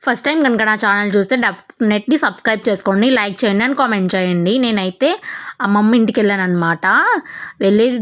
First time కనుక నా channel చూస్తే డెఫినెట్లీ సబ్స్క్రైబ్ చేసుకోండి, లైక్ చేయండి అండ్ కామెంట్ చేయండి. నేనైతే అమ్మమ్మ ఇంటికి వెళ్ళాను అనమాట. వెళ్ళేది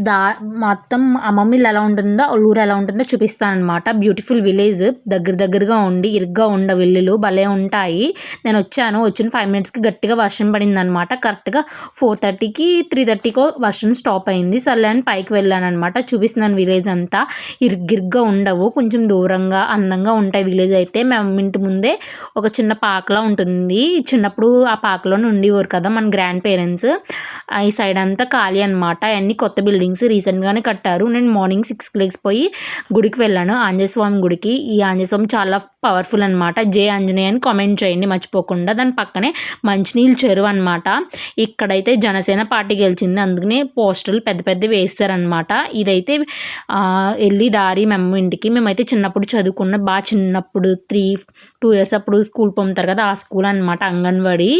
మొత్తం అమ్మమ్మ ఇల్లు ఎలా ఉంటుందో, ఊరు ఎలా ఉంటుందో చూపిస్తానమాట. బ్యూటిఫుల్ విలేజ్, దగ్గరగా ఉండి ఇరుగ్గా ఉండే ఇల్లులు భలే ఉంటాయి. నేను వచ్చిన 5 మినిట్స్కి గట్టిగా వర్షం పడింది అనమాట. కరెక్ట్గా 4:30కి 3:30కో వర్షం స్టాప్ అయింది. సర్లే అని పైకి వెళ్ళాను అనమాట. చూపిస్తున్నాను విలేజ్ అంతా. ఇరుగ్గా ఉండవు, కొంచెం దూరంగా అందంగా ఉంటాయి విలేజ్ అయితే. మేము ఇంటి ముందే ఒక చిన్న పాకలా ఉంటుంది. చిన్నప్పుడు ఆ పాకలోనే ఉండేవారు కదా మన గ్రాండ్ పేరెంట్స్. ఈ సైడ్ అంతా ఖాళీ అనమాట. అన్ని కొత్త బిల్డింగ్స్ రీసెంట్గానే కట్టారు. నేను మార్నింగ్ 6కి లేచిపోయి గుడికి వెళ్ళాను, ఆంజనేయ స్వామి గుడికి. ఈ ఆంజనేయ స్వామి చాలా పవర్ఫుల్ అనమాట. జై ఆంజనేయ అని కామెంట్ చేయండి మర్చిపోకుండా. దాని పక్కనే మంచినీళ్ళు చెరువు అనమాట. ఇక్కడైతే జనసేన పార్టీ గెలిచింది, అందుకనే పోస్టర్లు పెద్ద వేస్తారనమాట. ఇదైతే వెళ్ళి దారి మేము ఇంటికి. మేమైతే చిన్నప్పుడు చదువుకున్న బాగా చిన్నప్పుడు 2 ఇయర్స్ అప్పుడు స్కూల్ పంపుతారు కదా, ఆ స్కూల్ అనమాట. అంగన్వాడీ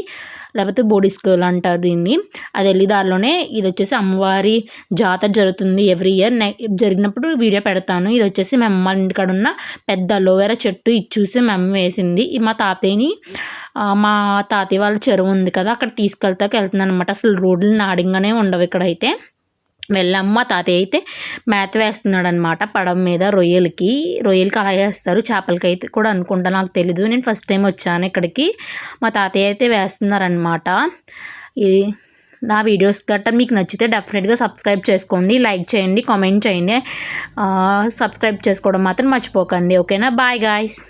లేకపోతే బోడీ స్కూల్ అంటారు దీన్ని. అది వెళ్ళి దారిలోనే ఇది వచ్చేసి అమ్మవారి జాతర జరుగుతుంది ఎవ్రీ ఇయర్. జరిగినప్పుడు వీడియో పెడతాను. ఇది వచ్చేసి మా అమ్మ ఇంటికాడ ఉన్న పెద్ద అలోవెరా చెట్టు. ఇది చూసి మా అమ్మ వేసింది. మా తాతయ్య వాళ్ళ చెరువు ఉంది కదా, అక్కడ వెళ్తున్నాను అనమాట. అసలు రోడ్లు నాడింగానే ఉండవు ఇక్కడైతే. వెళ్ళాము. మా తాతయ్య అయితే మేత వేస్తున్నాడు అనమాట పడవ మీద. రొయ్యలకి అలా వేస్తారు, చేపలకి అయితే కూడా అనుకుంటా, నాకు తెలీదు. నేను ఫస్ట్ టైం వచ్చాను ఇక్కడికి. మా తాతయ్య అయితే వేస్తున్నారనమాట. ఇది నా వీడియోస్ గట్రా మీకు నచ్చితే డెఫినెట్గా సబ్స్క్రైబ్ చేసుకోండి, లైక్ చేయండి, కామెంట్ చేయండి. సబ్స్క్రైబ్ చేసుకోవడం మాత్రం మర్చిపోకండి. ఓకేనా? Bye guys.